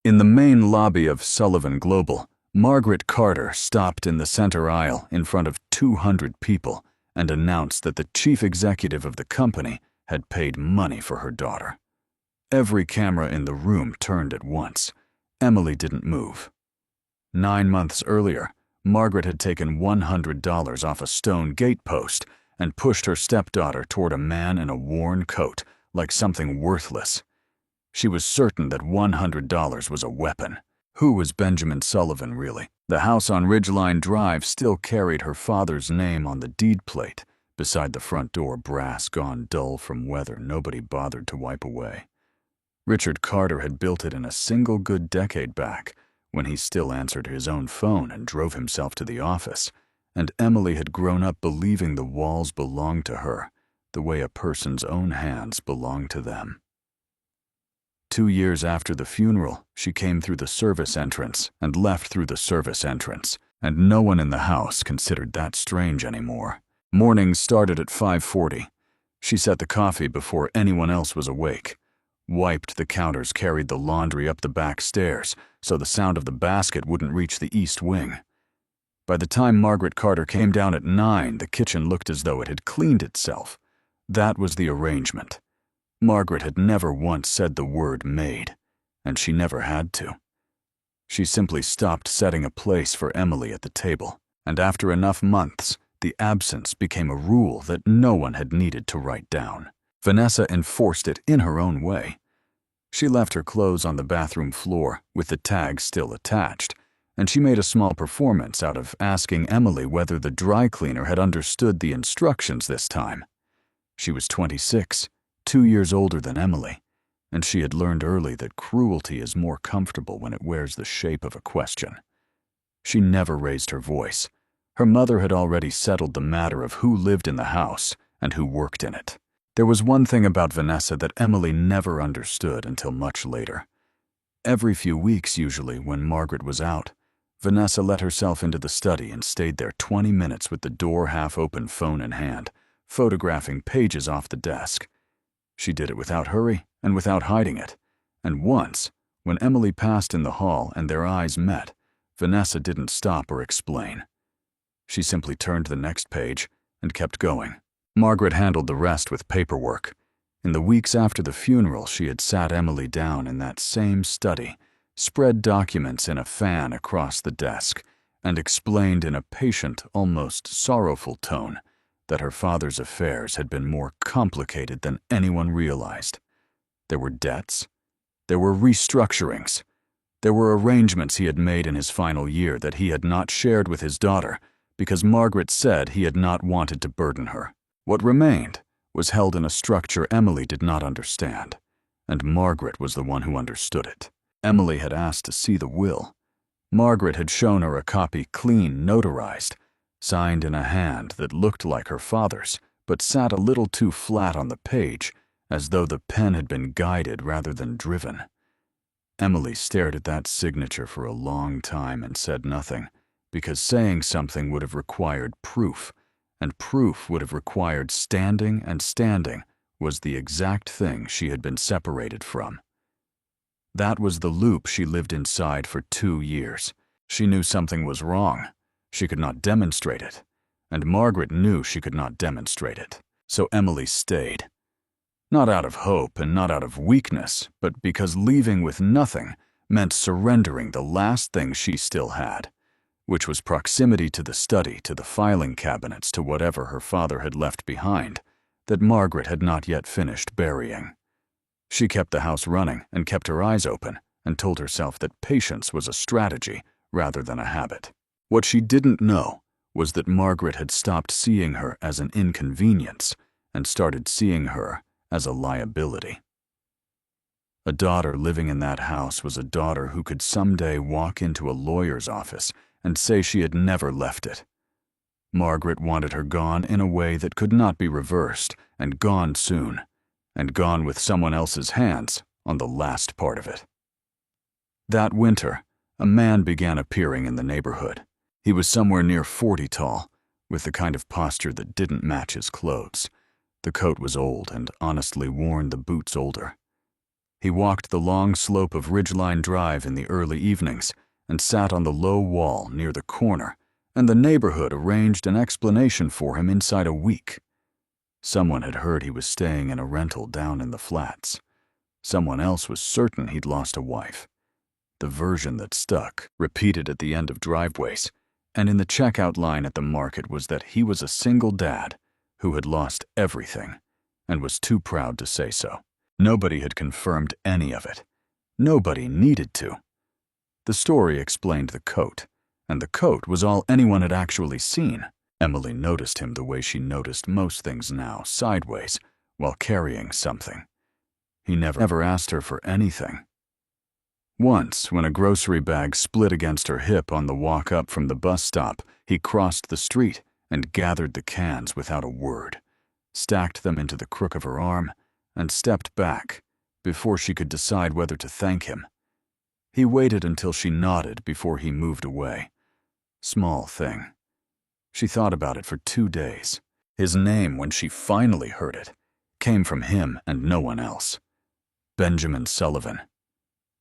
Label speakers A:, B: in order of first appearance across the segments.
A: In the main lobby of Sullivan Global, Margaret Carter stopped in the center aisle in front of 200 people and announced that the chief executive of the company had paid money for her daughter. Every camera in the room turned at once. Emily didn't move. 9 months earlier, Margaret had taken $100 off a stone gate post and pushed her stepdaughter toward a man in a worn coat, like something worthless. She was certain that $100 was a weapon. Who was Benjamin Sullivan, really? The house on Ridgeline Drive still carried her father's name on the deed plate, beside the front door brass gone dull from weather nobody bothered to wipe away. Richard Carter had built it in a single good decade back, when he still answered his own phone and drove himself to the office, and Emily had grown up believing the walls belonged to her, the way a person's own hands belong to them. 2 years after the funeral, she came through the service entrance and left through the service entrance, and no one in the house considered that strange anymore. Mornings started at 5:40. She set the coffee before anyone else was awake, wiped the counters, carried the laundry up the back stairs so the sound of the basket wouldn't reach the east wing. By the time Margaret Carter came down at 9, the kitchen looked as though it had cleaned itself. That was the arrangement. Margaret had never once said the word maid, and she never had to. She simply stopped setting a place for Emily at the table, and after enough months, the absence became a rule that no one had needed to write down. Vanessa enforced it in her own way. She left her clothes on the bathroom floor with the tag still attached, and she made a small performance out of asking Emily whether the dry cleaner had understood the instructions this time. She was 26, 2 years older than Emily, and she had learned early that cruelty is more comfortable when it wears the shape of a question. She never raised her voice. Her mother had already settled the matter of who lived in the house and who worked in it. There was one thing about Vanessa that Emily never understood until much later. Every few weeks, usually, when Margaret was out, Vanessa let herself into the study and stayed there 20 minutes with the door half open, phone in hand, photographing pages off the desk. She did it without hurry and without hiding it, and once, when Emily passed in the hall and their eyes met, Vanessa didn't stop or explain. She simply turned to the next page and kept going. Margaret handled the rest with paperwork. In the weeks after the funeral, she had sat Emily down in that same study, spread documents in a fan across the desk, and explained in a patient, almost sorrowful tone that her father's affairs had been more complicated than anyone realized. There were debts. There were restructurings. There were arrangements he had made in his final year that he had not shared with his daughter because Margaret said he had not wanted to burden her. What remained was held in a structure Emily did not understand, and Margaret was the one who understood it. Emily had asked to see the will. Margaret had shown her a copy clean, notarized, signed in a hand that looked like her father's, but sat a little too flat on the page, as though the pen had been guided rather than driven. Emily stared at that signature for a long time and said nothing, because saying something would have required proof, and proof would have required standing, and standing was the exact thing she had been separated from. That was the loop she lived inside for 2 years. She knew something was wrong. She could not demonstrate it, and Margaret knew she could not demonstrate it. So Emily stayed. Not out of hope and not out of weakness, but because leaving with nothing meant surrendering the last thing she still had, which was proximity to the study, to the filing cabinets, to whatever her father had left behind, that Margaret had not yet finished burying. She kept the house running and kept her eyes open and told herself that patience was a strategy rather than a habit. What she didn't know was that Margaret had stopped seeing her as an inconvenience and started seeing her as a liability. A daughter living in that house was a daughter who could someday walk into a lawyer's office and say she had never left it. Margaret wanted her gone in a way that could not be reversed, and gone soon, and gone with someone else's hands on the last part of it. That winter, a man began appearing in the neighborhood. He was somewhere near 40 tall, with the kind of posture that didn't match his clothes. The coat was old and honestly worn, the boots older. He walked the long slope of Ridgeline Drive in the early evenings and sat on the low wall near the corner, and the neighborhood arranged an explanation for him inside a week. Someone had heard he was staying in a rental down in the flats. Someone else was certain he'd lost a wife. The version that stuck, repeated at the end of driveways, and in the checkout line at the market, was that he was a single dad who had lost everything and was too proud to say so. Nobody had confirmed any of it. Nobody needed to. The story explained the coat, and the coat was all anyone had actually seen. Emily noticed him the way she noticed most things now, sideways, while carrying something. He never asked her for anything. Once, when a grocery bag split against her hip on the walk up from the bus stop, he crossed the street and gathered the cans without a word, stacked them into the crook of her arm, and stepped back before she could decide whether to thank him. He waited until she nodded before he moved away. Small thing. She thought about it for 2 days. His name, when she finally heard it, came from him and no one else. Benjamin Sullivan.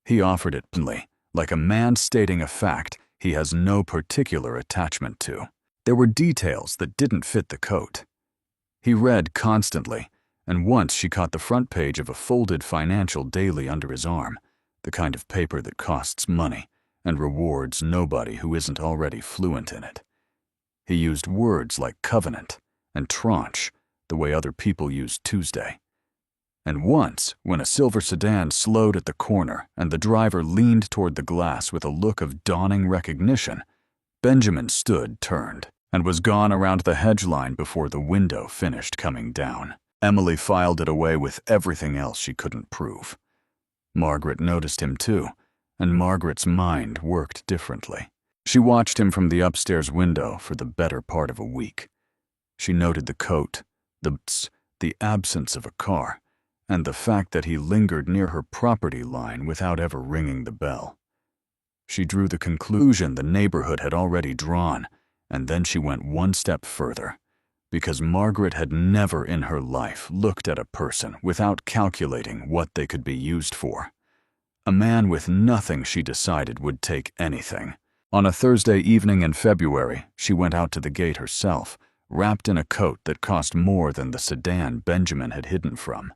A: He offered it plainly, like a man stating a fact he has no particular attachment to. There were details that didn't fit the coat. He read constantly, and once she caught the front page of a folded financial daily under his arm, the kind of paper that costs money and rewards nobody who isn't already fluent in it. He used words like covenant and tranche the way other people use Tuesday. And once, when a silver sedan slowed at the corner and the driver leaned toward the glass with a look of dawning recognition, Benjamin stood, turned, and was gone around the hedge line before the window finished coming down. Emily filed it away with everything else she couldn't prove. Margaret noticed him too, and Margaret's mind worked differently. She watched him from the upstairs window for the better part of a week. She noted the coat, the absence of a car, and the fact that he lingered near her property line without ever ringing the bell. She drew the conclusion the neighborhood had already drawn, and then she went one step further, because Margaret had never in her life looked at a person without calculating what they could be used for. A man with nothing, she decided, would take anything. On a Thursday evening in February, she went out to the gate herself, wrapped in a coat that cost more than the sedan Benjamin had hidden from.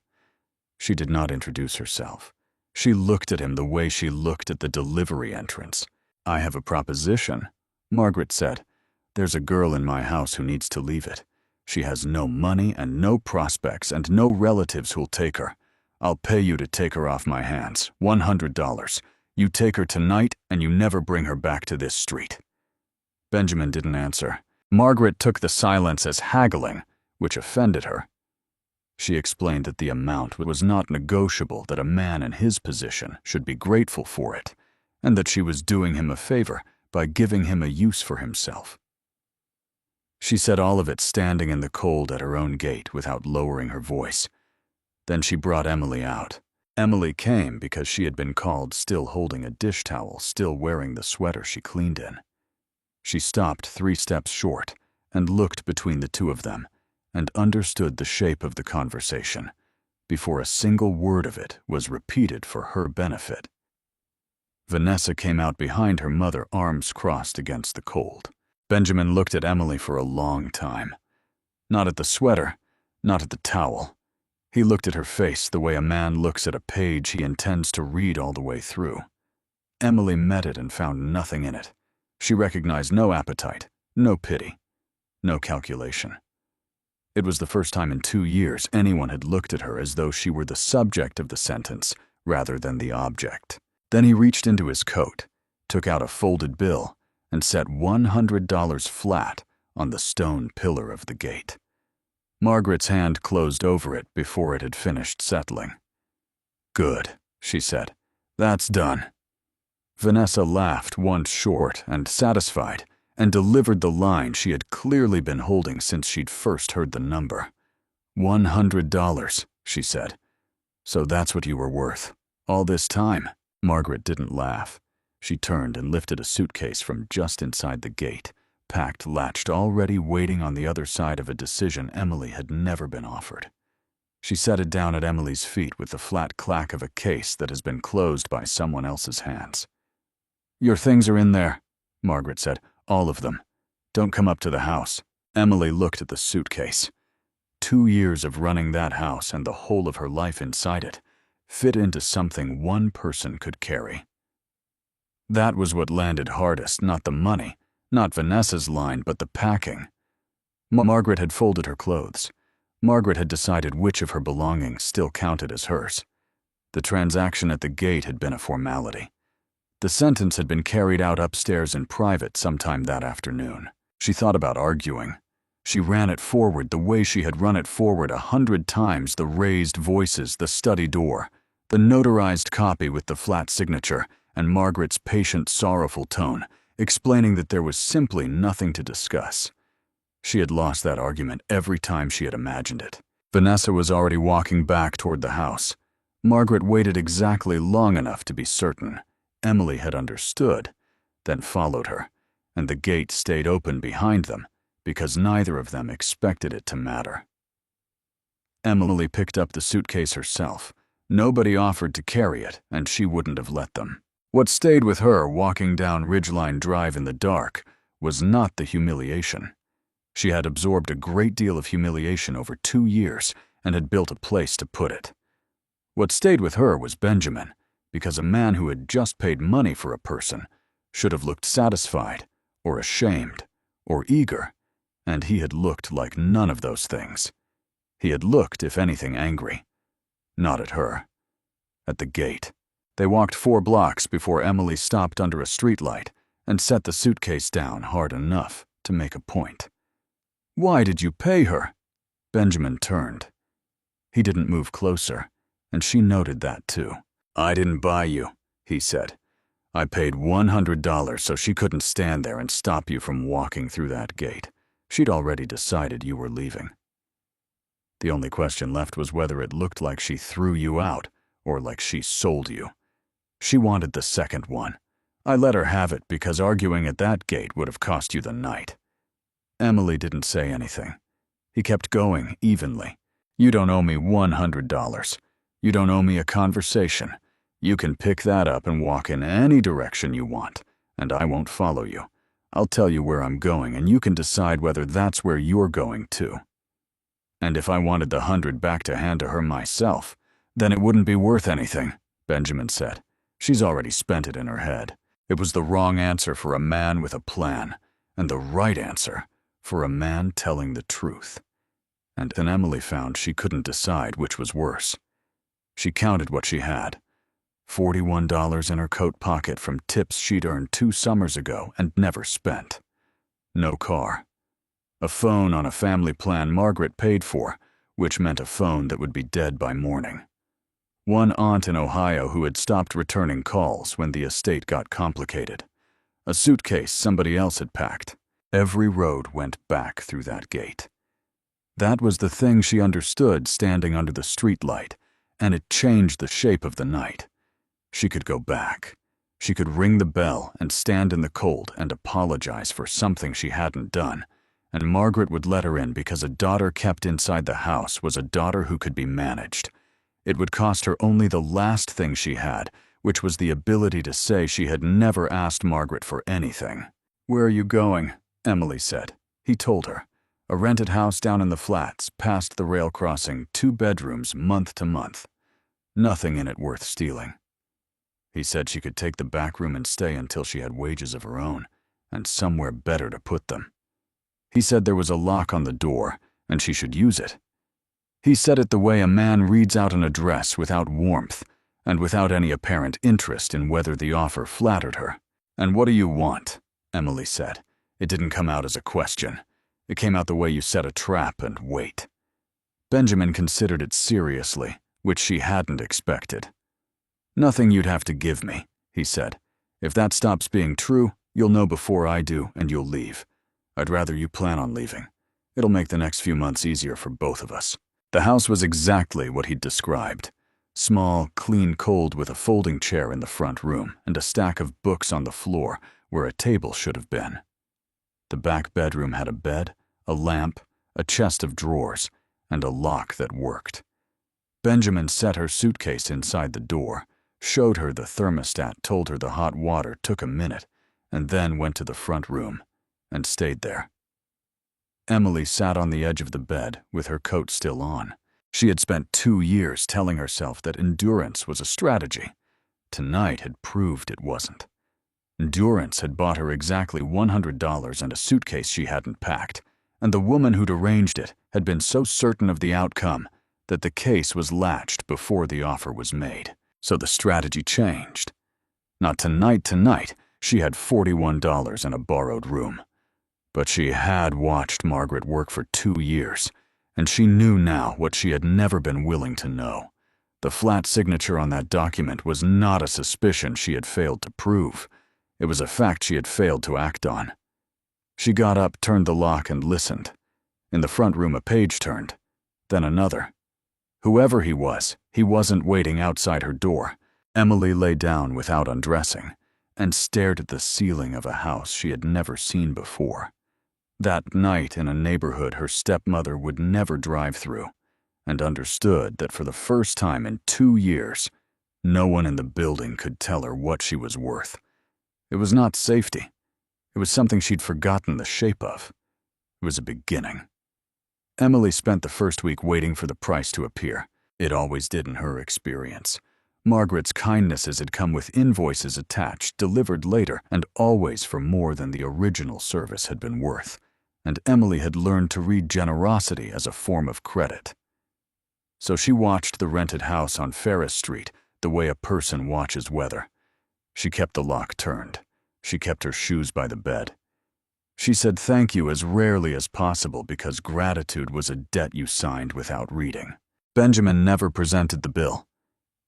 A: She did not introduce herself. She looked at him the way she looked at the delivery entrance. "I have a proposition," Margaret said. "There's a girl in my house who needs to leave it. She has no money and no prospects and no relatives who'll take her. I'll pay you to take her off my hands, $100. You take her tonight and you never bring her back to this street." Benjamin didn't answer. Margaret took the silence as haggling, which offended her. She explained that the amount was not negotiable, that a man in his position should be grateful for it, and that she was doing him a favor by giving him a use for himself. She said all of it standing in the cold at her own gate without lowering her voice. Then she brought Emily out. Emily came because she had been called, still holding a dish towel, still wearing the sweater she cleaned in. She stopped 3 steps short and looked between the two of them, and understood the shape of the conversation, before a single word of it was repeated for her benefit. Vanessa came out behind her mother, arms crossed against the cold. Benjamin looked at Emily for a long time. Not at the sweater, not at the towel. He looked at her face the way a man looks at a page he intends to read all the way through. Emily met it and found nothing in it. She recognized no appetite, no pity, no calculation. It was the first time in 2 years anyone had looked at her as though she were the subject of the sentence rather than the object. Then he reached into his coat, took out a folded bill, and set $100 flat on the stone pillar of the gate. Margaret's hand closed over it before it had finished settling. "Good," she said. "That's done." Vanessa laughed once short and satisfied, and delivered the line she had clearly been holding since she'd first heard the number. $100, she said. "So that's what you were worth, all this time?" Margaret didn't laugh. She turned and lifted a suitcase from just inside the gate, packed, latched, already waiting on the other side of a decision Emily had never been offered. She set it down at Emily's feet with the flat clack of a case that has been closed by someone else's hands. "Your things are in there," Margaret said. "All of them. Don't come up to the house." Emily looked at the suitcase. 2 years of running that house and the whole of her life inside it fit into something one person could carry. That was what landed hardest, not the money, not Vanessa's line, but the packing. Margaret had folded her clothes. Margaret had decided which of her belongings still counted as hers. The transaction at the gate had been a formality. The sentence had been carried out upstairs in private sometime that afternoon. She thought about arguing. She ran it forward the way she had run it forward 100 times, the raised voices, the study door, the notarized copy with the flat signature, and Margaret's patient, sorrowful tone, explaining that there was simply nothing to discuss. She had lost that argument every time she had imagined it. Vanessa was already walking back toward the house. Margaret waited exactly long enough to be certain. Emily had understood, then followed her, and the gate stayed open behind them because neither of them expected it to matter. Emily picked up the suitcase herself. Nobody offered to carry it, and she wouldn't have let them. What stayed with her walking down Ridgeline Drive in the dark was not the humiliation. She had absorbed a great deal of humiliation over 2 years and had built a place to put it. What stayed with her was Benjamin, because a man who had just paid money for a person should have looked satisfied, or ashamed, or eager, and he had looked like none of those things. He had looked, if anything, angry. Not at her. At the gate. They walked 4 blocks before Emily stopped under a streetlight and set the suitcase down hard enough to make a point. "Why did you pay her?" Benjamin turned. He didn't move closer, and she noted that too. "I didn't buy you," he said. "I paid $100 so she couldn't stand there and stop you from walking through that gate. She'd already decided you were leaving." The only question left was whether it looked like she threw you out or like she sold you. She wanted the second one. I let her have it because arguing at that gate would have cost you the night. Emily didn't say anything. He kept going evenly. "You don't owe me $100. You don't owe me a conversation. You can pick that up and walk in any direction you want, and I won't follow you. I'll tell you where I'm going, and you can decide whether that's where you're going too. And if I wanted the 100 back to hand to her myself, then it wouldn't be worth anything," Benjamin said. "She's already spent it in her head." It was the wrong answer for a man with a plan, and the right answer for a man telling the truth. And then Emily found she couldn't decide which was worse. She counted what she had. $41 in her coat pocket from tips she'd earned 2 summers ago and never spent. No car. A phone on a family plan Margaret paid for, which meant a phone that would be dead by morning. One aunt in Ohio who had stopped returning calls when the estate got complicated. A suitcase somebody else had packed. Every road went back through that gate. That was the thing she understood standing under the streetlight, and it changed the shape of the night. She could go back. She could ring the bell and stand in the cold and apologize for something she hadn't done, and Margaret would let her in because a daughter kept inside the house was a daughter who could be managed. It would cost her only the last thing she had, which was the ability to say she had never asked Margaret for anything. "Where are you going?" Emily said. He told her. A rented house down in the flats, past the rail crossing, 2 bedrooms, month to month. Nothing in it worth stealing. He said she could take the back room and stay until she had wages of her own, and somewhere better to put them. He said there was a lock on the door, and she should use it. He said it the way a man reads out an address without warmth, and without any apparent interest in whether the offer flattered her. "And what do you want?" Emily said. It didn't come out as a question. It came out the way you set a trap and wait. Benjamin considered it seriously, which she hadn't expected. "Nothing you'd have to give me," he said. "If that stops being true, you'll know before I do, and you'll leave. I'd rather you plan on leaving. It'll make the next few months easier for both of us." The house was exactly what he'd described. Small, clean cold with a folding chair in the front room and a stack of books on the floor where a table should have been. The back bedroom had a bed, a lamp, a chest of drawers, and a lock that worked. Benjamin set her suitcase inside the door, showed her the thermostat, told her the hot water took a minute, and then went to the front room and stayed there. Emily sat on the edge of the bed with her coat still on. She had spent 2 years telling herself that endurance was a strategy. Tonight had proved it wasn't. Endurance had bought her exactly $100 and a suitcase she hadn't packed, and the woman who'd arranged it had been so certain of the outcome that the case was latched before the offer was made. So the strategy changed. Not tonight, she had $41 in a borrowed room. But she had watched Margaret work for 2 years, and she knew now what she had never been willing to know. The flat signature on that document was not a suspicion she had failed to prove. It was a fact she had failed to act on. She got up, turned the lock, and listened. In the front room, a page turned, then another. Whoever he was, he wasn't waiting outside her door. Emily lay down without undressing and stared at the ceiling of a house she had never seen before. That night in a neighborhood her stepmother would never drive through, and understood that for the first time in 2 years, no one in the building could tell her what she was worth. It was not safety. It was something she'd forgotten the shape of. It was a beginning. Emily spent the first week waiting for the price to appear. It always did in her experience. Margaret's kindnesses had come with invoices attached, delivered later, and always for more than the original service had been worth. And Emily had learned to read generosity as a form of credit. So she watched the rented house on Ferris Street the way a person watches weather. She kept the lock turned. She kept her shoes by the bed. She said thank you as rarely as possible because gratitude was a debt you signed without reading. Benjamin never presented the bill.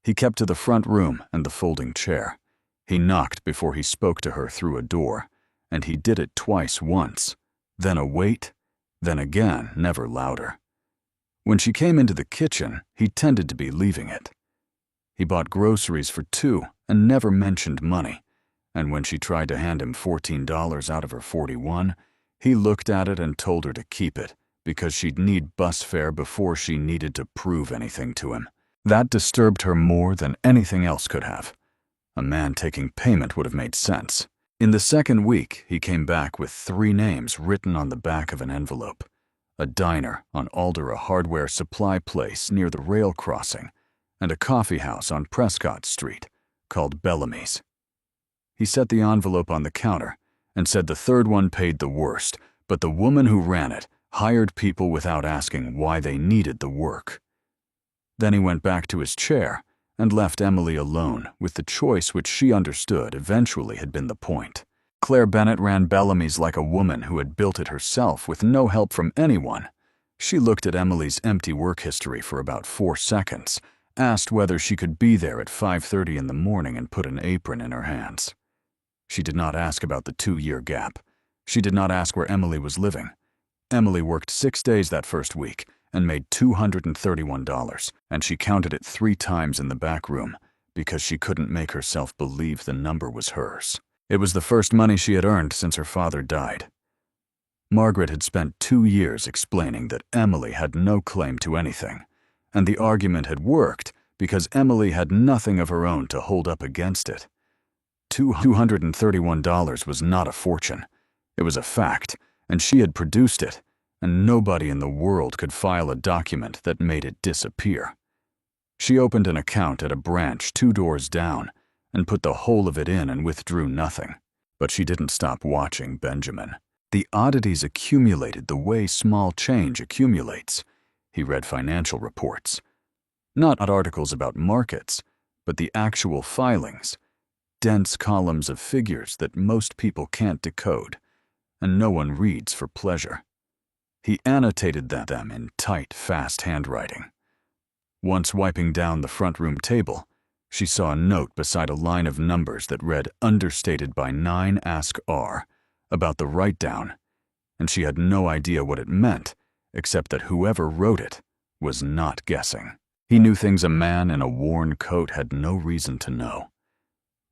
A: He kept to the front room and the folding chair. He knocked before he spoke to her through a door, and he did it twice once, then a wait, then again, never louder. When she came into the kitchen, he tended to be leaving it. He bought groceries for 2 and never mentioned money, and when she tried to hand him $14 out of her 41, he looked at it and told her to keep it because she'd need bus fare before she needed to prove anything to him. That disturbed her more than anything else could have. A man taking payment would have made sense. In the second week, he came back with 3 names written on the back of an envelope. A diner on Alder, a hardware supply place near the rail crossing, and a coffee house on Prescott Street called Bellamy's. He set the envelope on the counter and said the third one paid the worst, but the woman who ran it hired people without asking why they needed the work. Then he went back to his chair and left Emily alone with the choice which she understood eventually had been the point. Claire Bennett ran Bellamy's like a woman who had built it herself with no help from anyone. She looked at Emily's empty work history for about 4 seconds, asked whether she could be there at 5:30 in the morning and put an apron in her hands. She did not ask about the 2-year gap. She did not ask where Emily was living. Emily worked 6 days that first week and made $231, and she counted it 3 times in the back room because she couldn't make herself believe the number was hers. It was the first money she had earned since her father died. Margaret had spent 2 years explaining that Emily had no claim to anything, and the argument had worked because Emily had nothing of her own to hold up against it. $231 was not a fortune. It was a fact, and she had produced it, and nobody in the world could file a document that made it disappear. She opened an account at a branch 2 doors down and put the whole of it in and withdrew nothing. But she didn't stop watching Benjamin. The oddities accumulated the way small change accumulates. He read financial reports. Not articles about markets, but the actual filings. Dense columns of figures that most people can't decode, and no one reads for pleasure. He annotated them in tight, fast handwriting. Once wiping down the front room table, she saw a note beside a line of numbers that read understated by 9 ask R about the write-down, and she had no idea what it meant, except that whoever wrote it was not guessing. He knew things a man in a worn coat had no reason to know.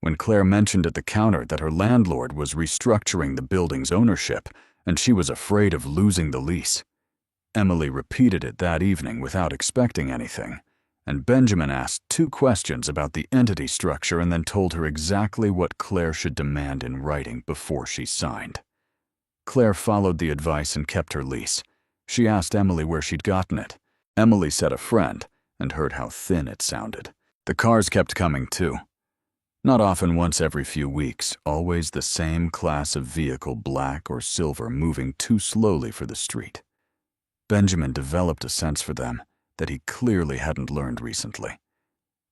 A: When Claire mentioned at the counter that her landlord was restructuring the building's ownership and she was afraid of losing the lease, Emily repeated it that evening without expecting anything, and Benjamin asked 2 questions about the entity structure and then told her exactly what Claire should demand in writing before she signed. Claire followed the advice and kept her lease. She asked Emily where she'd gotten it. Emily said a friend, and heard how thin it sounded. The cars kept coming too. Not often, once every few weeks, always the same class of vehicle, black or silver, moving too slowly for the street. Benjamin developed a sense for them that he clearly hadn't learned recently.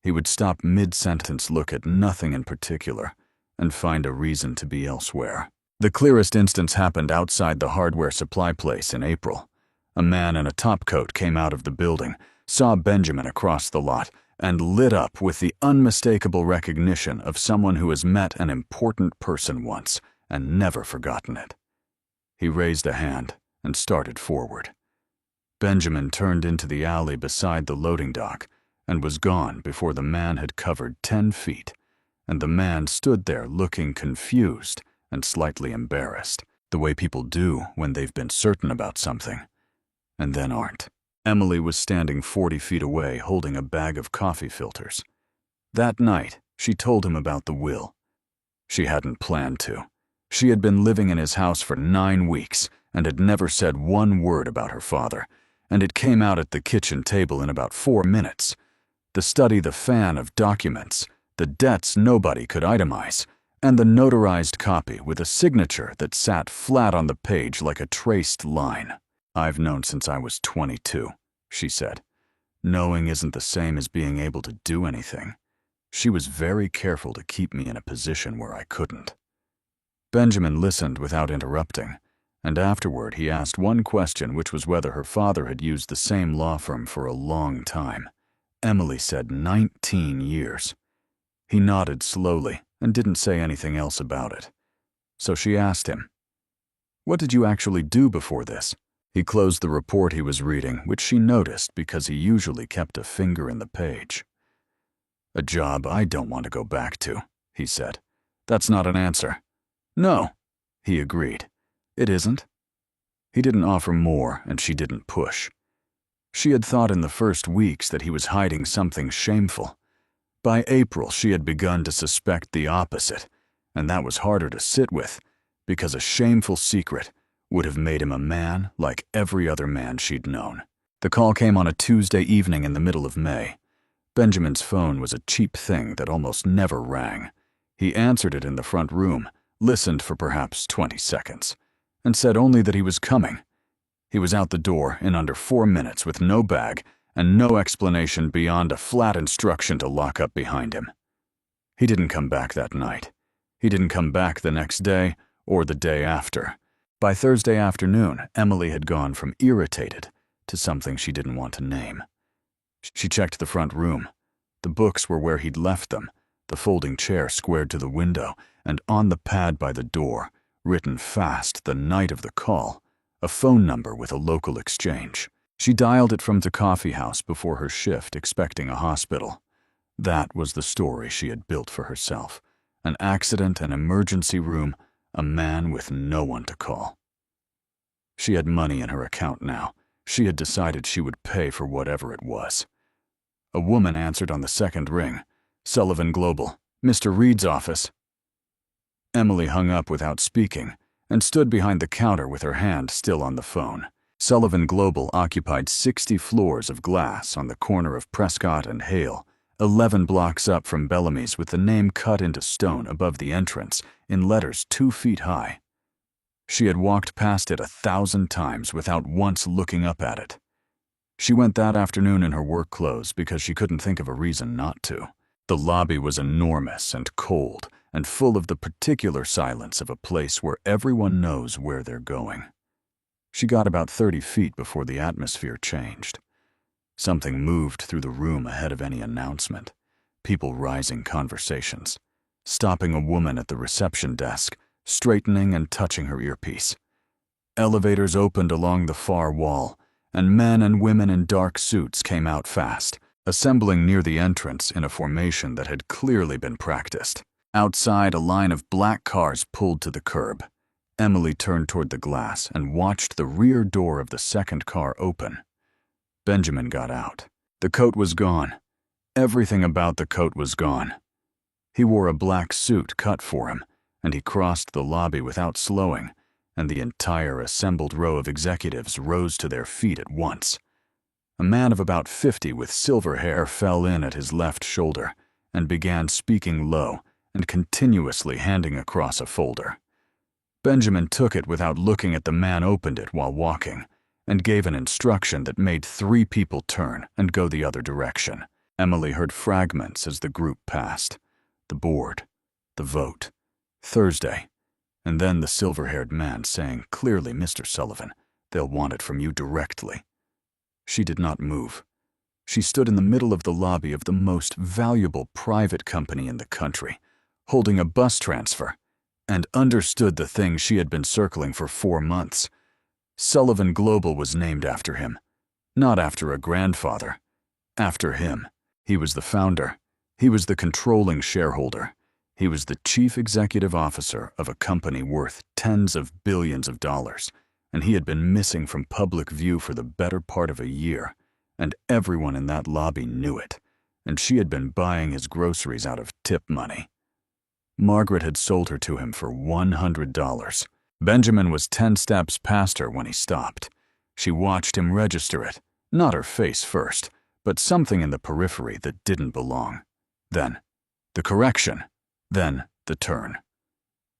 A: He would stop mid-sentence, look at nothing in particular, and find a reason to be elsewhere. The clearest instance happened outside the hardware supply place in April. A man in a topcoat came out of the building, saw Benjamin across the lot, and lit up with the unmistakable recognition of someone who has met an important person once and never forgotten it. He raised a hand and started forward. Benjamin turned into the alley beside the loading dock and was gone before the man had covered 10 feet, and the man stood there looking confused and slightly embarrassed, the way people do when they've been certain about something, and then aren't. Emily was standing 40 feet away holding a bag of coffee filters. That night, she told him about the will. She hadn't planned to. She had been living in his house for 9 weeks and had never said one word about her father, and it came out at the kitchen table in about 4 minutes. The study, the fan of documents, the debts nobody could itemize, and the notarized copy with a signature that sat flat on the page like a traced line. "I've known since I was 22, she said. "Knowing isn't the same as being able to do anything. She was very careful to keep me in a position where I couldn't." Benjamin listened without interrupting, and afterward he asked one question, which was whether her father had used the same law firm for a long time. Emily said 19 years. He nodded slowly and didn't say anything else about it. So she asked him, "What did you actually do before this?" He closed the report he was reading, which she noticed because he usually kept a finger in the page. "A job I don't want to go back to," he said. "That's not an answer." "No," he agreed. "It isn't." He didn't offer more, and she didn't push. She had thought in the first weeks that he was hiding something shameful. By April, she had begun to suspect the opposite, and that was harder to sit with, because a shameful secret would have made him a man like every other man she'd known. The call came on a Tuesday evening in the middle of May. Benjamin's phone was a cheap thing that almost never rang. He answered it in the front room, listened for perhaps 20 seconds, and said only that he was coming. He was out the door in under 4 minutes with no bag and no explanation beyond a flat instruction to lock up behind him. He didn't come back that night. He didn't come back the next day or the day after. By Thursday afternoon, Emily had gone from irritated to something she didn't want to name. She checked the front room. The books were where he'd left them, the folding chair squared to the window, and on the pad by the door, written fast the night of the call, a phone number with a local exchange. She dialed it from the coffee house before her shift, expecting a hospital. That was the story she had built for herself. An accident, an emergency room, a man with no one to call. She had money in her account now. She had decided she would pay for whatever it was. A woman answered on the second ring. "Sullivan Global, Mr. Reed's office." Emily hung up without speaking and stood behind the counter with her hand still on the phone. Sullivan Global occupied 60 floors of glass on the corner of Prescott and Hale, 11 blocks up from Bellamy's, with the name cut into stone above the entrance in letters 2 feet high. She had walked past it 1,000 times without once looking up at it. She went that afternoon in her work clothes because she couldn't think of a reason not to. The lobby was enormous and cold and full of the particular silence of a place where everyone knows where they're going. She got about 30 feet before the atmosphere changed. Something moved through the room ahead of any announcement. People rising conversations. Stopping a woman at the reception desk, straightening and touching her earpiece. Elevators opened along the far wall, and men and women in dark suits came out fast, assembling near the entrance in a formation that had clearly been practiced. Outside, a line of black cars pulled to the curb. Emily turned toward the glass and watched the rear door of the second car open. Benjamin got out. The coat was gone. Everything about the coat was gone. He wore a black suit cut for him, and he crossed the lobby without slowing, and the entire assembled row of executives rose to their feet at once. A man of about 50 with silver hair fell in at his left shoulder and began speaking low and continuously handing across a folder. Benjamin took it without looking at the man opened it while walking, and gave an instruction that made 3 people turn and go the other direction. Emily heard fragments as the group passed. The board, the vote, Thursday, and then the silver-haired man saying clearly, "Mr. Sullivan, they'll want it from you directly." She did not move. She stood in the middle of the lobby of the most valuable private company in the country, holding a bus transfer, and understood the thing she had been circling for 4 months. Sullivan Global was named after him, not after a grandfather, after him. He was the founder. He was the controlling shareholder. He was the chief executive officer of a company worth tens of billions of dollars, and he had been missing from public view for the better part of a year, and everyone in that lobby knew it, and she had been buying his groceries out of tip money. Margaret had sold her to him for $100. Benjamin was 10 steps past her when he stopped. She watched him register it, not her face first, but something in the periphery that didn't belong. Then, the correction. Then, the turn.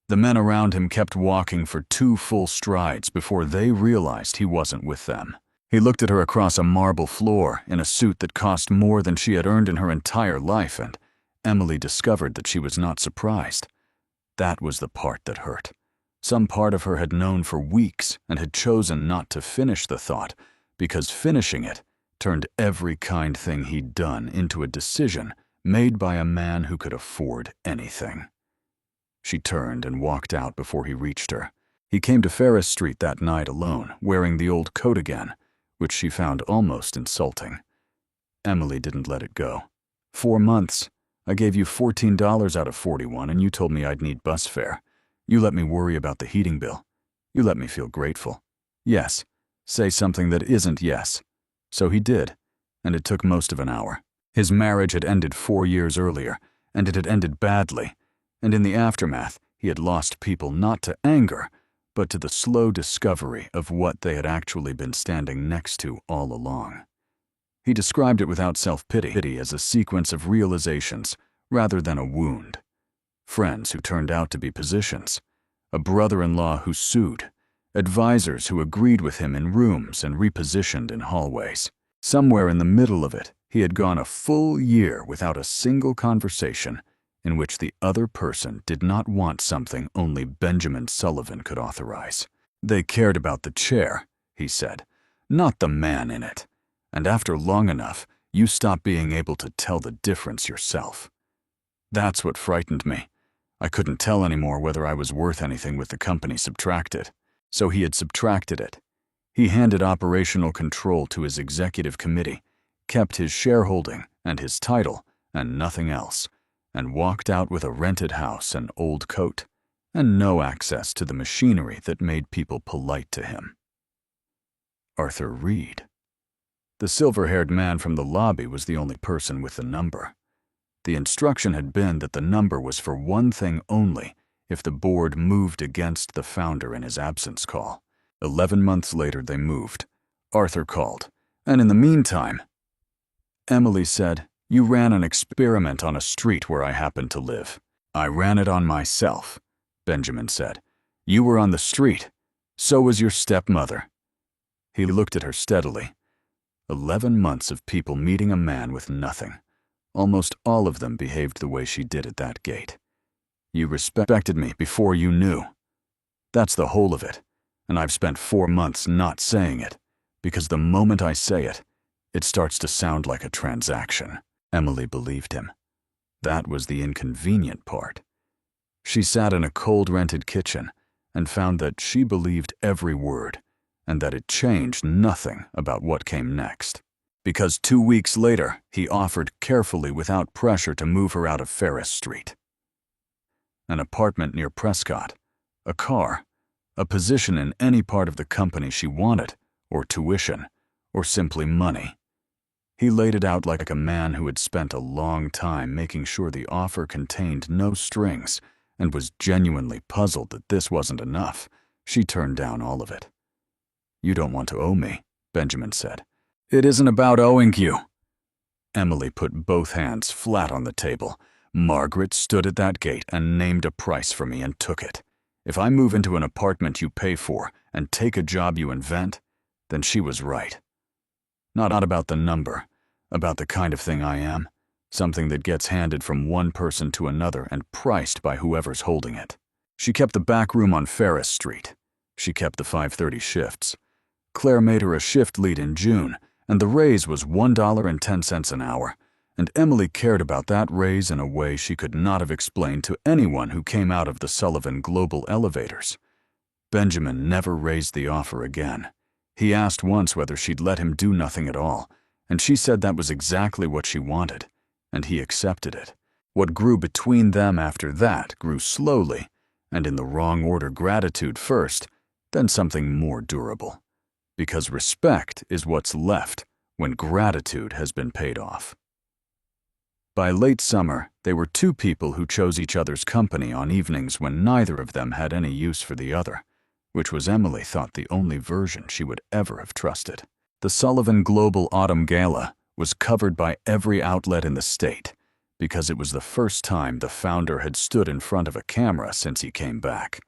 A: The men around him kept walking for 2 full strides before they realized he wasn't with them. He looked at her across a marble floor in a suit that cost more than she had earned in her entire life, and Emily discovered that she was not surprised. That was the part that hurt. Some part of her had known for weeks and had chosen not to finish the thought, because finishing it turned every kind thing he'd done into a decision made by a man who could afford anything. She turned and walked out before he reached her. He came to Ferris Street that night alone, wearing the old coat again, which she found almost insulting. Emily didn't let it go. 4 months. I gave you $14 out of 41, and you told me I'd need bus fare. You let me worry about the heating bill. You let me feel grateful. Yes, say something that isn't yes. So he did, and it took most of an hour. His marriage had ended 4 years earlier, and it had ended badly, and in the aftermath, he had lost people not to anger, but to the slow discovery of what they had actually been standing next to all along. He described it without self-pity as a sequence of realizations rather than a wound. Friends who turned out to be positions, a brother-in-law who sued, advisors who agreed with him in rooms and repositioned in hallways. Somewhere in the middle of it, he had gone a full year without a single conversation in which the other person did not want something only Benjamin Sullivan could authorize. They cared about the chair, he said, not the man in it. And after long enough, you stop being able to tell the difference yourself. That's what frightened me. I couldn't tell anymore whether I was worth anything with the company subtracted. So he had subtracted it. He handed operational control to his executive committee, kept his shareholding and his title and nothing else, and walked out with a rented house and old coat, and no access to the machinery that made people polite to him. Arthur Reed. The silver-haired man from the lobby was the only person with the number. The instruction had been that the number was for one thing only if the board moved against the founder in his absence call. 11 months later they moved. Arthur called, and in the meantime, Emily said, "You ran an experiment on a street where I happened to live." "I ran it on myself," Benjamin said. "You were on the street. So was your stepmother." He looked at her steadily. 11 months of people meeting a man with nothing. Almost all of them behaved the way she did at that gate. You respected me before you knew. That's the whole of it, and I've spent 4 months not saying it, because the moment I say it, it starts to sound like a transaction. Emily believed him. That was the inconvenient part. She sat in a cold rented kitchen and found that she believed every word, and that it changed nothing about what came next. Because 2 weeks later, he offered carefully without pressure to move her out of Ferris Street. An apartment near Prescott, a car, a position in any part of the company she wanted, or tuition, or simply money. He laid it out like a man who had spent a long time making sure the offer contained no strings and was genuinely puzzled that this wasn't enough. She turned down all of it. "You don't want to owe me," Benjamin said. "It isn't about owing you." Emily put both hands flat on the table. "Margaret stood at that gate and named a price for me and took it. If I move into an apartment you pay for and take a job you invent, then she was right. Not about the number, about the kind of thing I am, something that gets handed from one person to another and priced by whoever's holding it." She kept the back room on Ferris Street. She kept the 5:30 shifts. Claire made her a shift lead in June, and the raise was $1.10 an hour, and Emily cared about that raise in a way she could not have explained to anyone who came out of the Sullivan Global elevators. Benjamin never raised the offer again. He asked once whether she'd let him do nothing at all, and she said that was exactly what she wanted, and he accepted it. What grew between them after that grew slowly, and in the wrong order: gratitude first, then something more durable. Because respect is what's left when gratitude has been paid off. By late summer, they were two people who chose each other's company on evenings when neither of them had any use for the other, which was, Emily thought, the only version she would ever have trusted. The Sullivan Global Autumn Gala was covered by every outlet in the state because it was the first time the founder had stood in front of a camera since he came back.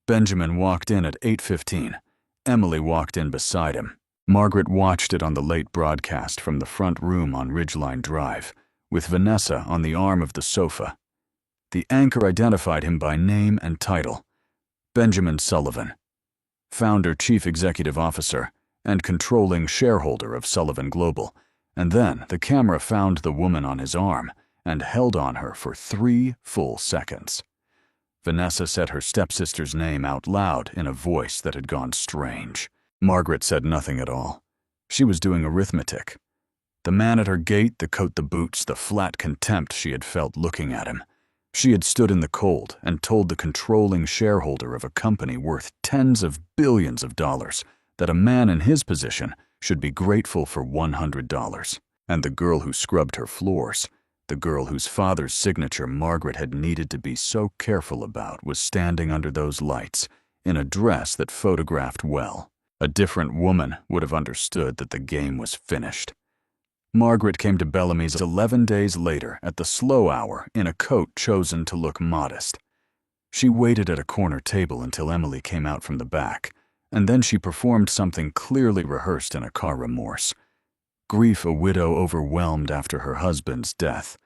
A: Benjamin walked in at 8:15. Emily walked in beside him. Margaret watched it on the late broadcast from the front room on Ridgeline Drive, with Vanessa on the arm of the sofa. The anchor identified him by name and title: Benjamin Sullivan, founder, chief executive officer, and controlling shareholder of Sullivan Global. And then the camera found the woman on his arm and held on her for 3 full seconds. Vanessa said her stepsister's name out loud in a voice that had gone strange. Margaret said nothing at all. She was doing arithmetic. The man at her gate, the coat, the boots, the flat contempt she had felt looking at him. She had stood in the cold and told the controlling shareholder of a company worth tens of billions of dollars that a man in his position should be grateful for $100. And the girl who scrubbed her floors, the girl whose father's signature Margaret had needed to be so careful about, was standing under those lights in a dress that photographed well. A different woman would have understood that the game was finished. Margaret came to Bellamy's 11 days later at the slow hour in a coat chosen to look modest. She waited at a corner table until Emily came out from the back, and then she performed something clearly rehearsed in a car remorse. Grief a widow overwhelmed after her husband's death.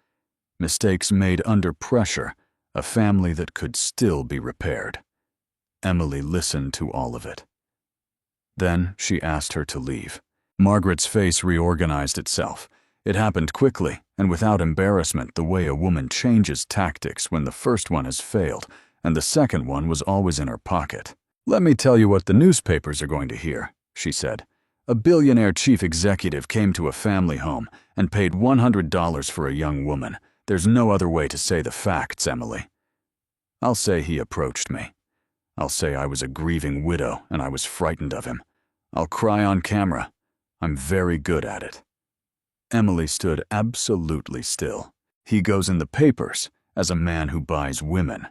A: Mistakes made under pressure, a family that could still be repaired. Emily listened to all of it. Then she asked her to leave. Margaret's face reorganized itself. It happened quickly and without embarrassment, the way a woman changes tactics when the first one has failed and the second one was always in her pocket. "Let me tell you what the newspapers are going to hear," she said. "A billionaire chief executive came to a family home and paid $100 for a young woman. There's no other way to say the facts, Emily. I'll say he approached me. I'll say I was a grieving widow and I was frightened of him. I'll cry on camera. I'm very good at it." Emily stood absolutely still. "He goes in the papers as a man who buys women."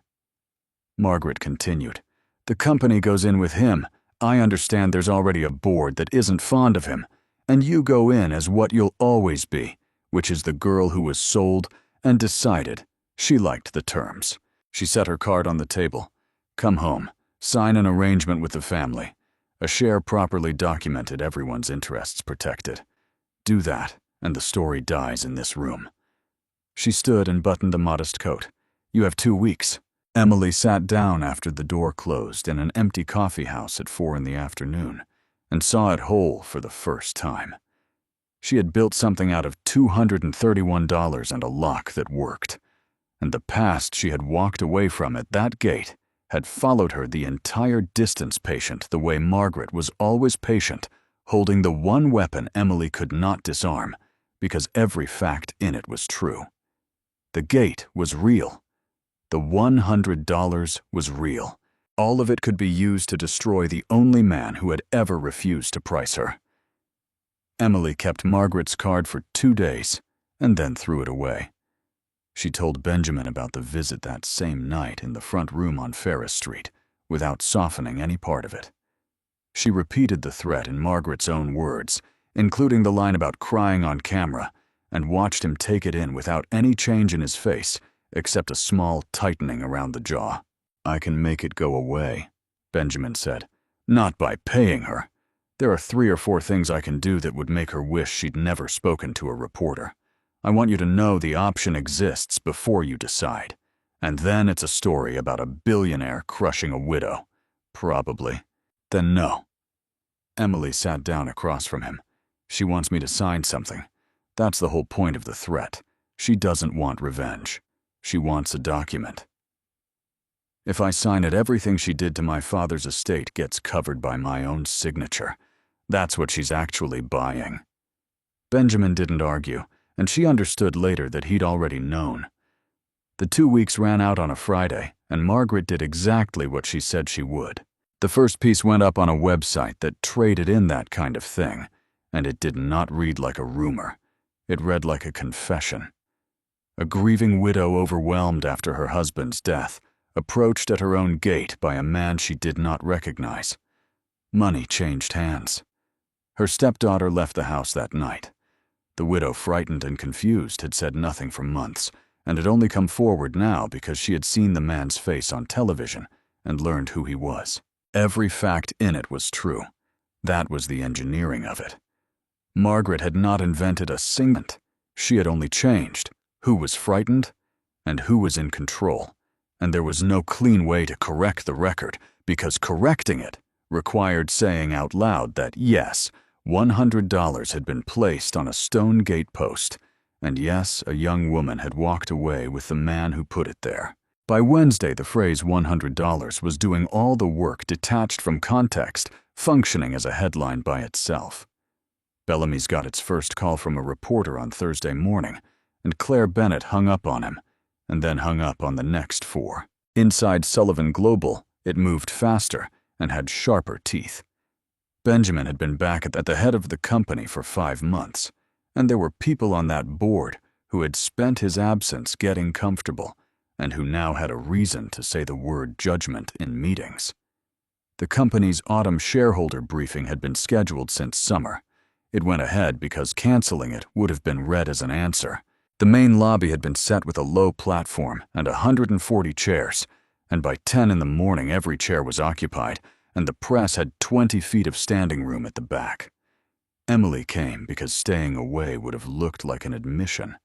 A: Margaret continued. "The company goes in with him. I understand there's already a board that isn't fond of him, and you go in as what you'll always be, which is the girl who was sold and decided she liked the terms." She set her card on the table. "Come home. Sign an arrangement with the family. A share properly documented, everyone's interests protected. Do that, and the story dies in this room." She stood and buttoned the modest coat. "You have 2 weeks." Emily sat down after the door closed in an empty coffee house at 4 in the afternoon and saw it whole for the first time. She had built something out of $231 and a lock that worked, and the past she had walked away from at that gate had followed her the entire distance, patient the way Margaret was always patient, holding the one weapon Emily could not disarm because every fact in it was true. The gate was real. The $100 was real. All of it could be used to destroy the only man who had ever refused to price her. Emily kept Margaret's card for 2 days and then threw it away. She told Benjamin about the visit that same night in the front room on Ferris Street without softening any part of it. She repeated the threat in Margaret's own words, including the line about crying on camera, and watched him take it in without any change in his face except a small tightening around the jaw. "I can make it go away," Benjamin said. "Not by paying her. There are 3 or 4 things I can do that would make her wish she'd never spoken to a reporter. I want you to know the option exists before you decide. And then it's a story about a billionaire crushing a widow. Probably. Then no." Emily sat down across from him. "She wants me to sign something. That's the whole point of the threat. She doesn't want revenge. She wants a document. If I sign it, everything she did to my father's estate gets covered by my own signature. That's what she's actually buying." Benjamin didn't argue, and she understood later that he'd already known. The 2 weeks ran out on a Friday, and Margaret did exactly what she said she would. The first piece went up on a website that traded in that kind of thing, and it did not read like a rumor. It read like a confession. A grieving widow overwhelmed after her husband's death, approached at her own gate by a man she did not recognize. Money changed hands. Her stepdaughter left the house that night. The widow, frightened and confused, had said nothing for months, and had only come forward now because she had seen the man's face on television and learned who he was. Every fact in it was true. That was the engineering of it. Margaret had not invented a single. She had only changed who was frightened and who was in control. And there was no clean way to correct the record, because correcting it required saying out loud that yes, $100 had been placed on a stone gate post, and yes, a young woman had walked away with the man who put it there. By Wednesday, the phrase $100 was doing all the work detached from context, functioning as a headline by itself. Bellamy's got its first call from a reporter on Thursday morning, and Claire Bennett hung up on him, and then hung up on the next 4. Inside Sullivan Global, it moved faster and had sharper teeth. Benjamin had been back at the head of the company for 5 months, and there were people on that board who had spent his absence getting comfortable and who now had a reason to say the word judgment in meetings. The company's autumn shareholder briefing had been scheduled since summer. It went ahead because canceling it would have been read as an answer. The main lobby had been set with a low platform and 140 chairs, and by 10 in the morning every chair was occupied, and the press had 20 feet of standing room at the back. Emily came because staying away would have looked like an admission,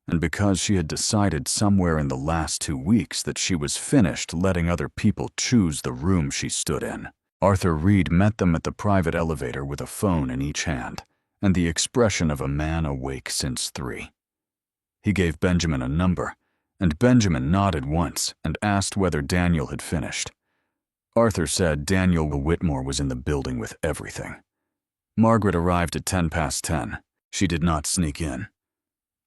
A: and because she had decided somewhere in the last 2 weeks that she was finished letting other people choose the room she stood in. Arthur Reed met them at the private elevator with a phone in each hand, and the expression of a man awake since 3. He gave Benjamin a number, and Benjamin nodded once and asked whether Daniel had finished. Arthur said Daniel Whitmore was in the building with everything. Margaret arrived at 10 past 10. She did not sneak in.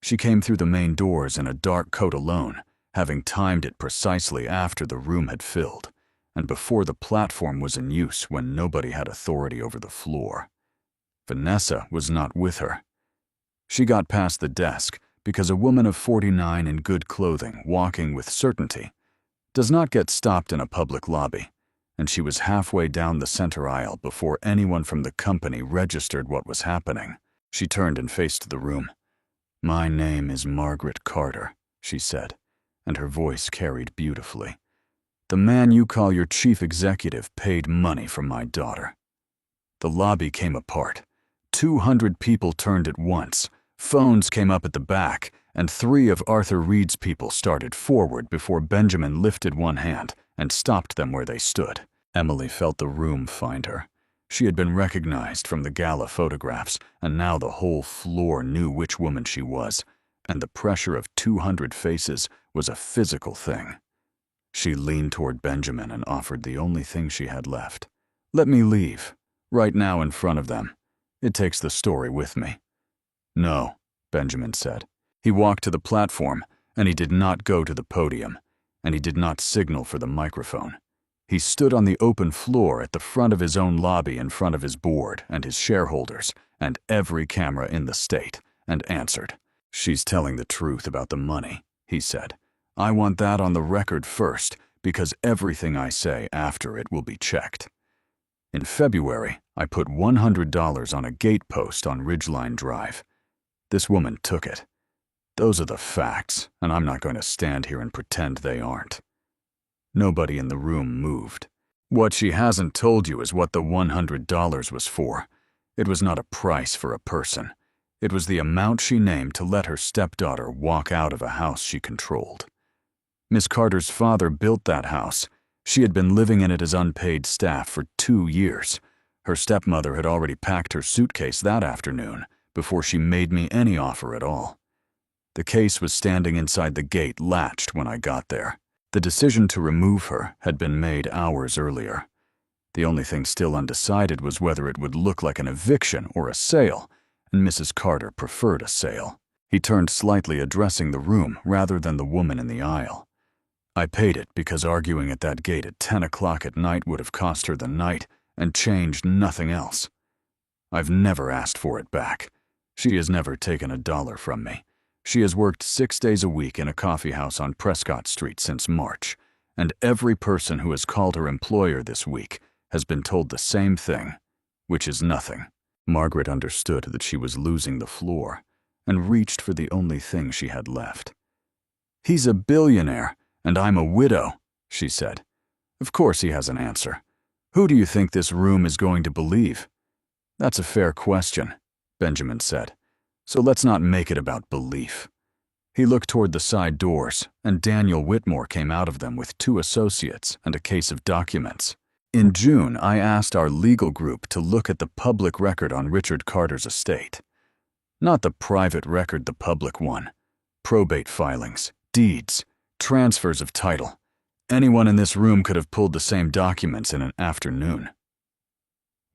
A: She came through the main doors in a dark coat alone, having timed it precisely after the room had filled, and before the platform was in use when nobody had authority over the floor. Vanessa was not with her. She got past the desk because a woman of 49 in good clothing, walking with certainty, does not get stopped in a public lobby, and she was halfway down the center aisle before anyone from the company registered what was happening. She turned and faced the room. "My name is Margaret Carter," she said, and her voice carried beautifully. "The man you call your chief executive paid money for my daughter." The lobby came apart. 200 people turned at once. Phones came up at the back, and 3 of Arthur Reed's people started forward before Benjamin lifted one hand and stopped them where they stood. Emily felt the room find her. She had been recognized from the gala photographs, and now the whole floor knew which woman she was, and the pressure of 200 faces was a physical thing. She leaned toward Benjamin and offered the only thing she had left. "Let me leave, right now in front of them. It takes the story with me." "No," Benjamin said. He walked to the platform, and he did not go to the podium, and he did not signal for the microphone. He stood on the open floor at the front of his own lobby in front of his board and his shareholders, and every camera in the state, and answered. "She's telling the truth about the money," he said. "I want that on the record first, because everything I say after it will be checked." In February, I put $100 on a gate post on Ridgeline Drive. This woman took it. Those are the facts, and I'm not going to stand here and pretend they aren't. Nobody in the room moved. What she hasn't told you is what the $100 was for. It was not a price for a person. It was the amount she named to let her stepdaughter walk out of a house she controlled. Miss Carter's father built that house. She had been living in it as unpaid staff for 2 years. Her stepmother had already packed her suitcase that afternoon before she made me any offer at all. The case was standing inside the gate, latched, when I got there. The decision to remove her had been made hours earlier. The only thing still undecided was whether it would look like an eviction or a sale, and Mrs. Carter preferred a sale. He turned slightly, addressing the room rather than the woman in the aisle. "I paid it because arguing at that gate at 10 o'clock at night would have cost her the night and changed nothing else. I've never asked for it back. She has never taken a dollar from me. She has worked 6 days a week in a coffee house on Prescott Street since March, and every person who has called her employer this week has been told the same thing, which is nothing." Margaret understood that she was losing the floor and reached for the only thing she had left. "He's a billionaire, and I'm a widow," she said. "Of course he has an answer. Who do you think this room is going to believe?" "That's a fair question," Benjamin said. "So let's not make it about belief." He looked toward the side doors, and Daniel Whitmore came out of them with 2 associates and a case of documents. In June, I asked our legal group to look at the public record on Richard Carter's estate. Not the private record, the public one. Probate filings, deeds, transfers of title. Anyone in this room could have pulled the same documents in an afternoon.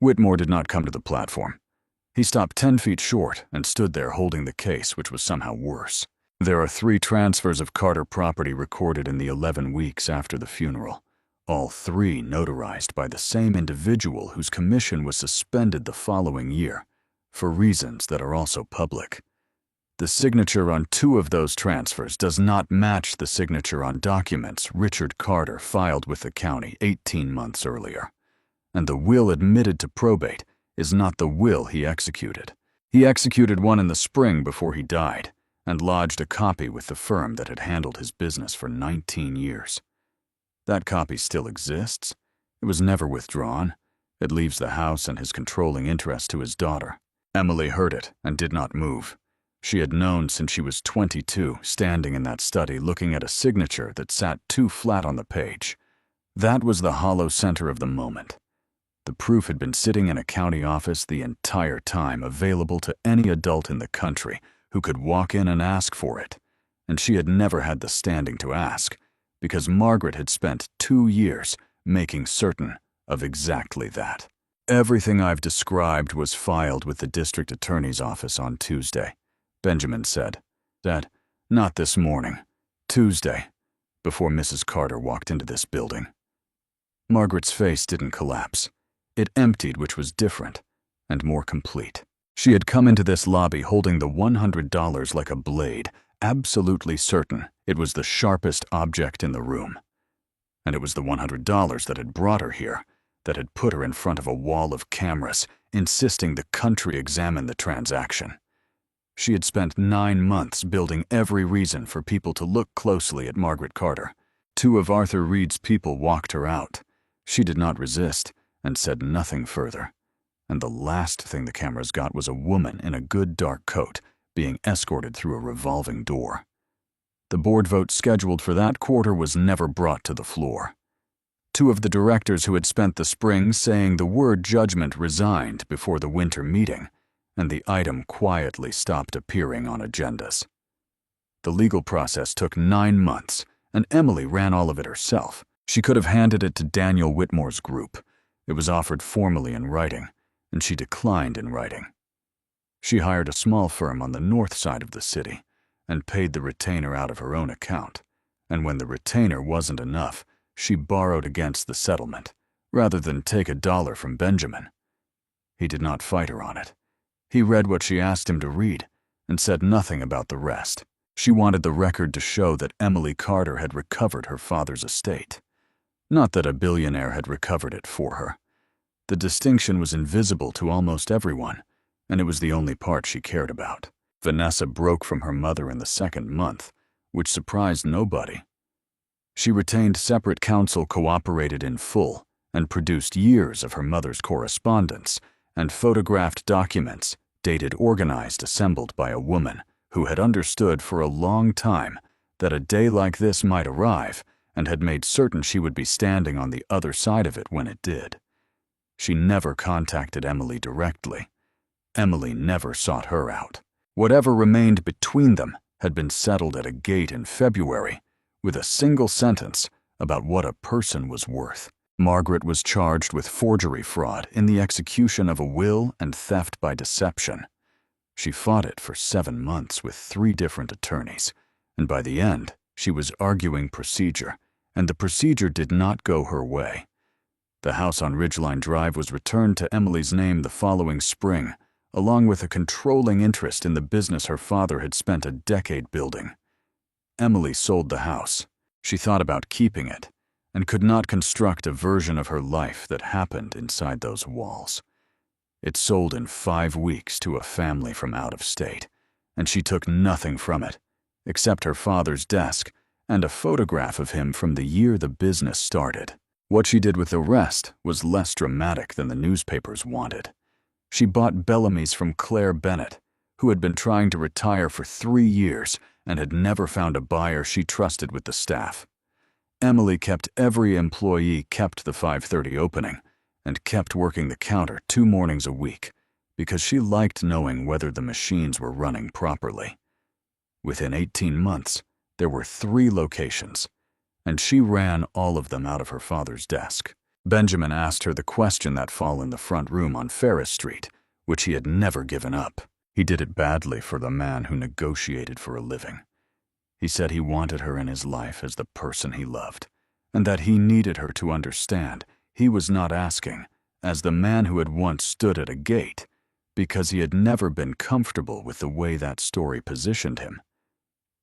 A: Whitmore did not come to the platform. He stopped 10 feet short and stood there holding the case, which was somehow worse. "There are 3 transfers of Carter property recorded in the 11 weeks after the funeral, all 3 notarized by the same individual whose commission was suspended the following year, for reasons that are also public. The signature on 2 of those transfers does not match the signature on documents Richard Carter filed with the county 18 months earlier, and the will admitted to probate is not the will he executed. He executed one in the spring before he died, and lodged a copy with the firm that had handled his business for 19 years. That copy still exists. It was never withdrawn. It leaves the house and his controlling interest to his daughter." Emily heard it and did not move. She had known since she was 22, standing in that study looking at a signature that sat too flat on the page. That was the hollow center of the moment. The proof had been sitting in a county office the entire time, available to any adult in the country who could walk in and ask for it, and she had never had the standing to ask, because Margaret had spent 2 years making certain of exactly that. "Everything I've described was filed with the district attorney's office on Tuesday," Benjamin said. "Not this morning. Tuesday, before Mrs. Carter walked into this building." Margaret's face didn't collapse. It emptied, which was different and more complete. She had come into this lobby holding the $100 like a blade, absolutely certain it was the sharpest object in the room. And it was the $100 that had brought her here, that had put her in front of a wall of cameras, insisting the country examine the transaction. She had spent 9 months building every reason for people to look closely at Margaret Carter. 2 of Arthur Reed's people walked her out. She did not resist and said nothing further. And the last thing the cameras got was a woman in a good dark coat being escorted through a revolving door. The board vote scheduled for that quarter was never brought to the floor. 2 of the directors who had spent the spring saying the word judgment resigned before the winter meeting, and the item quietly stopped appearing on agendas. The legal process took 9 months, and Emily ran all of it herself. She could have handed it to Daniel Whitmore's group. It was offered formally in writing, and she declined in writing. She hired a small firm on the north side of the city and paid the retainer out of her own account, and when the retainer wasn't enough, she borrowed against the settlement, rather than take $1 from Benjamin. He did not fight her on it. He read what she asked him to read and said nothing about the rest. She wanted the record to show that Emily Carter had recovered her father's estate. Not that a billionaire had recovered it for her. The distinction was invisible to almost everyone, and it was the only part she cared about. Vanessa broke from her mother in the second month, which surprised nobody. She retained separate counsel, cooperated in full, and produced years of her mother's correspondence and photographed documents, dated, organized, assembled by a woman who had understood for a long time that a day like this might arrive and had made certain she would be standing on the other side of it when it did. She never contacted Emily directly. Emily never sought her out. Whatever remained between them had been settled at a gate in February with a single sentence about what a person was worth. Margaret was charged with forgery fraud in the execution of a will and theft by deception. She fought it for 7 months with 3 different attorneys, and by the end, she was arguing procedure, and the procedure did not go her way. The house on Ridgeline Drive was returned to Emily's name the following spring, along with a controlling interest in the business her father had spent a decade building. Emily sold the house. She thought about keeping it, and could not construct a version of her life that happened inside those walls. It sold in 5 weeks to a family from out of state, and she took nothing from it, except her father's desk and a photograph of him from the year the business started. What she did with the rest was less dramatic than the newspapers wanted. She bought Bellamy's from Claire Bennett, who had been trying to retire for 3 years and had never found a buyer she trusted with the staff. Emily kept every employee, kept the 5:30 opening, and kept working the counter 2 mornings a week because she liked knowing whether the machines were running properly. Within 18 months, there were 3 locations, and she ran all of them out of her father's desk. Benjamin asked her the question that fall in the front room on Ferris Street, which he had never given up. He did it badly for the man who negotiated for a living. He said he wanted her in his life as the person he loved, and that he needed her to understand he was not asking, as the man who had once stood at a gate, because he had never been comfortable with the way that story positioned him.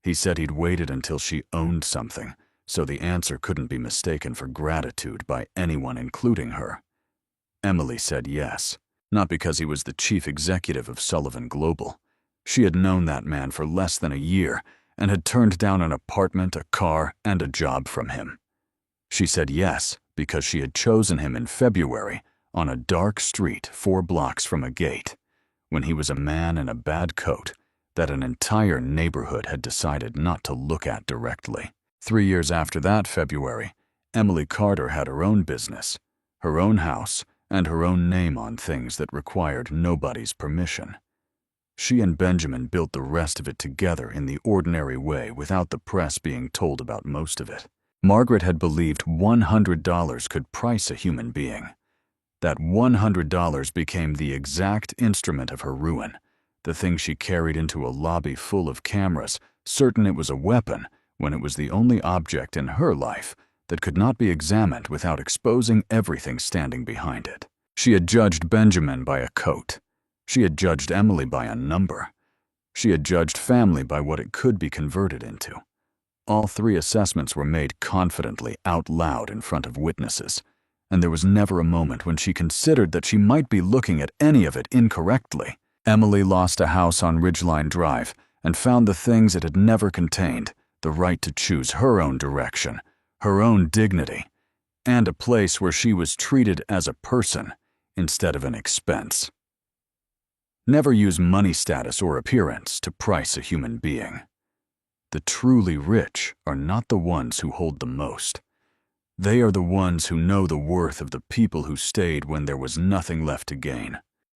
A: He said he'd waited until she owned something, so the answer couldn't be mistaken for gratitude by anyone, including her. Emily said yes, not because he was the chief executive of Sullivan Global. She had known that man for less than a year and had turned down an apartment, a car, and a job from him. She said yes because she had chosen him in February on a dark street 4 blocks from a gate, when he was a man in a bad coat that an entire neighborhood had decided not to look at directly. 3 years after that February, Emily Carter had her own business, her own house, and her own name on things that required nobody's permission. She and Benjamin built the rest of it together in the ordinary way without the press being told about most of it. Margaret had believed $100 could price a human being. That $100 became the exact instrument of her ruin, the thing she carried into a lobby full of cameras, certain it was a weapon when it was the only object in her life that could not be examined without exposing everything standing behind it. She had judged Benjamin by a coat. She had judged Emily by a number. She had judged family by what it could be converted into. All 3 assessments were made confidently out loud in front of witnesses, and there was never a moment when she considered that she might be looking at any of it incorrectly. Emily lost a house on Ridgeline Drive and found the things it had never contained, the right to choose her own direction, her own dignity, and a place where she was treated as a person instead of an expense. Never use money status or appearance to price a human being. The truly rich are not the ones who hold the most. They are the ones who know the worth of the people who stayed when there was nothing left to gain.